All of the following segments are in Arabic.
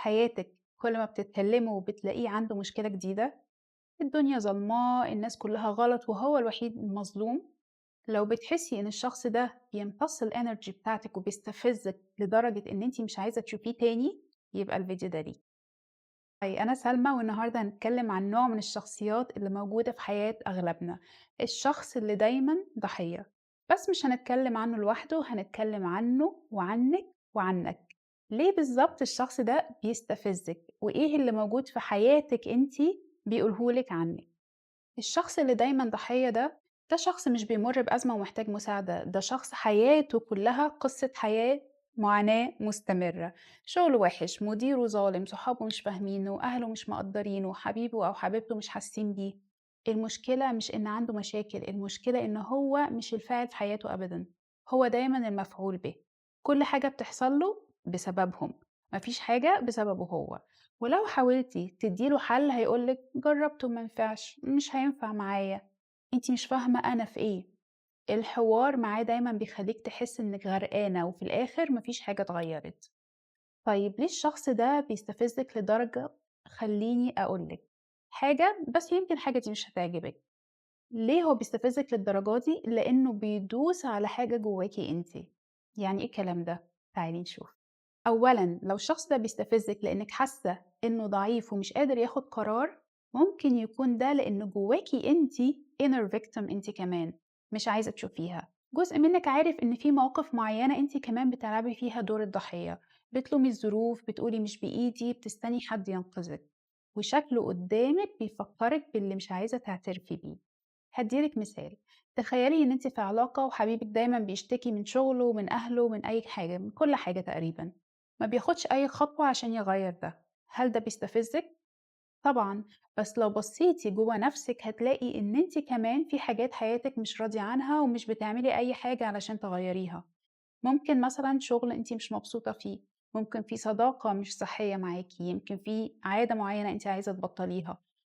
حياتك كل ما بتتكلموا وبتلاقيه عنده مشكلة جديدة؟ الدنيا ظلماه، الناس كلها غلط وهو الوحيد المظلوم. لو بتحسي إن الشخص ده بيمتص الانرجي بتاعتك وبيستفزك لدرجة إن انتي مش عايزة تشوفيه تاني، يبقى الفيديو ده ليك. هاي، أنا سلمى والنهاردة هنتكلم عن نوع من الشخصيات اللي موجودة في حياة أغلبنا، الشخص اللي دايما ضحية. بس مش هنتكلم عنه لوحده، هنتكلم عنه وعنك وعنك. ليه بالظبط الشخص ده بيستفزك وإيه اللي موجود في حياتك انتي بيقولهولك عنك؟ الشخص اللي دايما ضحية ده شخص مش بيمر بأزمة ومحتاج مساعدة، ده شخص حياته كلها قصة حياة، معاناة مستمرة. شغل وحش، مديره ظالم، صحابه مش فاهمينه، أهله مش مقدرينه، حبيبه أو حبيبته مش حاسين بيه. المشكلة مش إن عنده مشاكل، المشكلة إن هو مش الفاعل في حياته أبدا، هو دايما المفعول به. كل حاجة بتحصل له بسببهم، مفيش حاجة بسببه هو. ولو حاولتي تديله حل هيقولك جربته ومنفعش، مش هينفع معايا، انتي مش فاهمة أنا في ايه. الحوار معاه دايما بيخليك تحس انك غرقانة وفي الآخر مفيش حاجة اتغيرت. طيب ليه الشخص ده بيستفزك لدرجة؟ خليني أقولك حاجة، بس يمكن الحاجة دي مش هتعجبك. ليه هو بيستفزك للدرجة دي؟ لأنه بيدوس على حاجة جواكي انتي. يعني ايه الكلام ده؟ تعالي نشوف. أولًا لو الشخص ده بيستفزِك لإنِّك حاسة إنه ضعيف ومش قادر ياخد قرار، ممكن يكون ده لإن جواكِ أنتِ inner victim أنتِ كمان، مش عايزة تشوفيها. جزء منِّك عارف إن في مواقف معيّنة أنتِ كمان بتلعبي فيها دور الضحية، بتلومي الظروف، بتقولي مش بإيدي، بتستني حد ينقذِك، وشكله قدّامِك بيفكّرِك باللي مش عايزة تعترفي بيه. هادّي لِك مثال، تخيّلي إن أنتِ في علاقة وحبيبِك دايمًا بيشتكي من شغله ومن أهله ومن أي حاجة، من كل حاجة تقريبًا. ما بياخدش أي خطوة عشان يغيّر ده، هل ده بيستفزِّك؟ طبعًا، بس لو بصيتِ جوّه نفسِك هتلاقي إن أنتِ كمان في حاجات حياتِك مش راضية عنها ومش بتعملي أي حاجة علشان تغيّريها. ممكن مثلًا شغل أنتِ مش مبسوطة فيه، ممكن في صداقة مش صحية معاكِ، يمكن في عادة معيّنة أنتِ عايزة تبطّليها،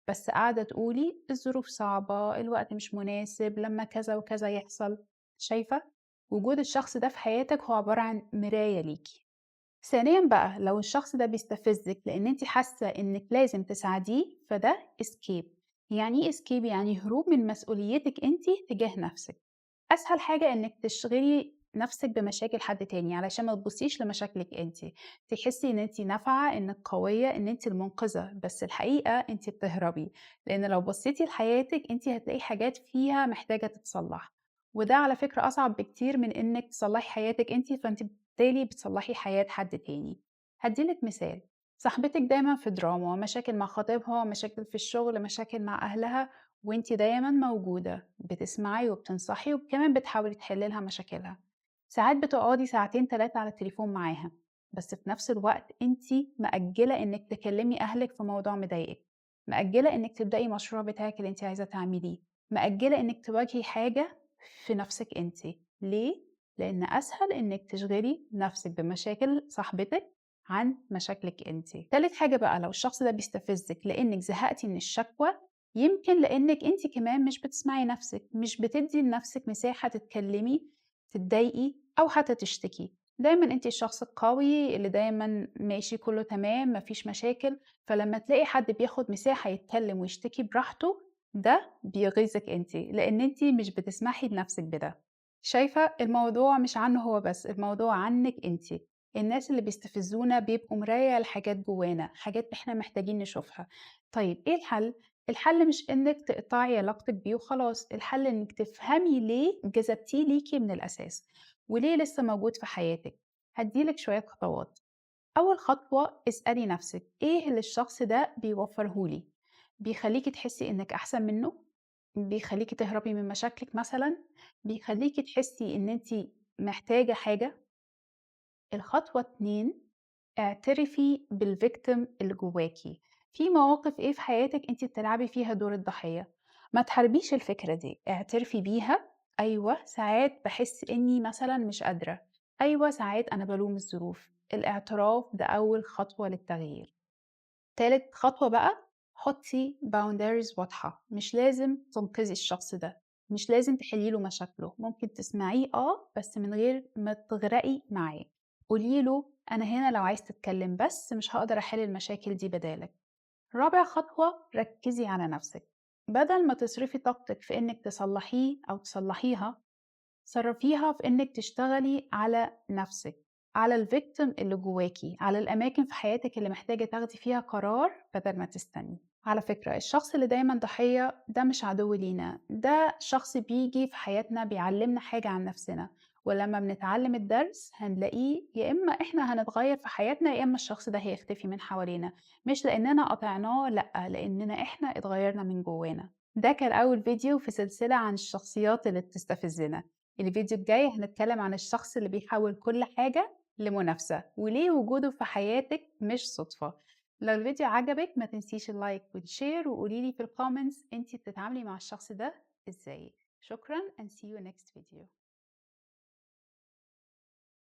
بس قاعدة تقولي الظروف صعبة، الوقت مش مناسب، لمّا كذا وكذا يحصل. شايفة؟ وجود الشخص ده في حياتِك هو عبارة عن مراية ليكِ. ثانيًا بقى لو الشخص ده بيستفزِّك لإن أنتِ حاسة إنِّك لازم تساعديه، فده escape. يعني إيه escape؟ يعني هروب من مسؤوليتِك أنتِ تجاه نفسِك. أسهل حاجة إنِّك تشغلي نفسِك بمشاكل حد تاني علشان ما تبُصّيش لمشاكلِك أنتِ، تحسّي إن أنتِ نافعة، إنِّك قوية، إن أنتِ المنقذة، بس الحقيقة أنتِ بتهربي، لإن لو بصّيتِ لحياتِك أنتِ هتلاقي حاجات فيها محتاجة تتصلّح، وده على فكرة أصعب بكتير من إنِّك تصلّحي حياتِك أنتِ، فأنتِ بالتالي بتصلّحي حياة حد تاني. هادّي لِك مثال، صاحبتِك دايمًا في دراما، مشاكل مع خطيبها، مشاكل في الشغل، مشاكل مع أهلها، وأنتِ دايمًا موجودة، بتسمعي وبتنصحي وكمان بتحاولي تحلّي لها مشاكلها. ساعات بتقعدي ساعتين 3 على التليفون معاها، بس في نفس الوقت أنتِ مأجّلة إنِّك تكلّمي أهلِك في موضوع مضايقِك، مأجّلة إنِّك تبدئي المشروع بتاعِك اللي أنتِ عايزة تعمليه، مأجّلة إنِّك تواجهي حاجة في نفسِك أنتِ. ليه؟ لإن أسهل إنِّك تشغلي نفسِك بمشاكل صاحبتِك عن مشاكلِك أنتِ. تالت حاجة بقى لو الشخص ده بيستفزِّك لإنِّك زهقتِ من الشكوى، يمكن لإنِّك أنتِ كمان مش بتسمعي نَفْسِك، مش بتدّي لنَفْسِك مساحة تتكلّمي، تتضايقي أو حتى تشتكي. دايمًا أنتِ الشخص القوي اللي دايمًا ماشي كُلّه تمام، ما فيش مشاكل، فلمّا تلاقي حد بياخُد مساحة يتكلّم ويشتكي براحته، ده بيغيظِك أنتِ، لإن أنتِ مش بتسمحي لنَفْسِك بده. شايفة؟ الموضوع مش عنّه هو بس، الموضوع عنِّك أنتِ. الناس اللي بيستفزّونا بيبقوا مراية لحاجات جوّانا، حاجات إحنا محتاجين نشوفها. طيب إيه الحل؟ الحل مش إنِّك تقطعي علاقتِك بيه وخلاص، الحل إنِّك تفهمي ليه جذبتيه ليكِ من الأساس، وليه لسه موجود في حياتِك. هادّي لِك شوية خطوات. أول خطوة اسألي نفسِك إيه اللي الشخص ده بيوفّره لي؟ بيخلّيكِ تحسّي إنِّك أحسن منّه؟ بيخلّيكِ تهربي من مشاكلِك مثلًا؟ بيخلّيكِ تحسّي إن أنتِ محتاجة حاجة؟ الخطوة 2، اعترفي بالvictim اللي جواكِ. في مواقف إيه في حياتِك أنتِ بتلعبي فيها دور الضحية؟ ما تحاربيش الفكرة دي، اعترفي بيها. أيوه، ساعات باحس إني مثلًا مش قادرة، أيوه ساعات أنا بالوم الظروف. الاعتراف ده أول خطوة للتغيير. تالت خطوة بقى، حطّي boundaries واضحة، مش لازم تنقذي الشخص ده، مش لازم تحلّي له مشاكله، ممكن تسمعيه بس من غير ما تغرقي معاه. قوليله أنا هنا لو عايز تتكلم بس مش هقدر أحل المشاكل دي بدالك. رابع خطوة ركزي على نفسك، بدل ما تصرفي طاقتك في إنك تصلحيه أو تصلحيها صرفيها في إنك تشتغلي على نفسك، على الفيكتيم اللي جواكي، على الأماكن في حياتك اللي محتاجة تاخدي فيها قرار بدل ما تستني. على فكرة الشخص اللي دايما ضحية ده مش عدو لينا، ده شخص بيجي في حياتنا بيعلمنا حاجة عن نفسنا، ولما بنتعلم الدرس هنلاقيه يا إما إحنا هنتغير في حياتنا يا إما الشخص ده هيختفي من حوالينا، مش لأننا قطعناه، لأ، لأننا إحنا اتغيرنا من جوانا. ده كان أول فيديو في سلسلة عن الشخصيات اللي بتستفزنا. الفيديو الجاي هنتكلم عن الشخص اللي بيحول كل حاجة لمنافسة وليه وجوده في حياتك مش صدفة. لو الفيديو عجبك ما تنسيش اللايك والشير وقوليلي في الكومنتس انتي بتتعاملي مع الشخص ده ازاي. شكرا and see you next video.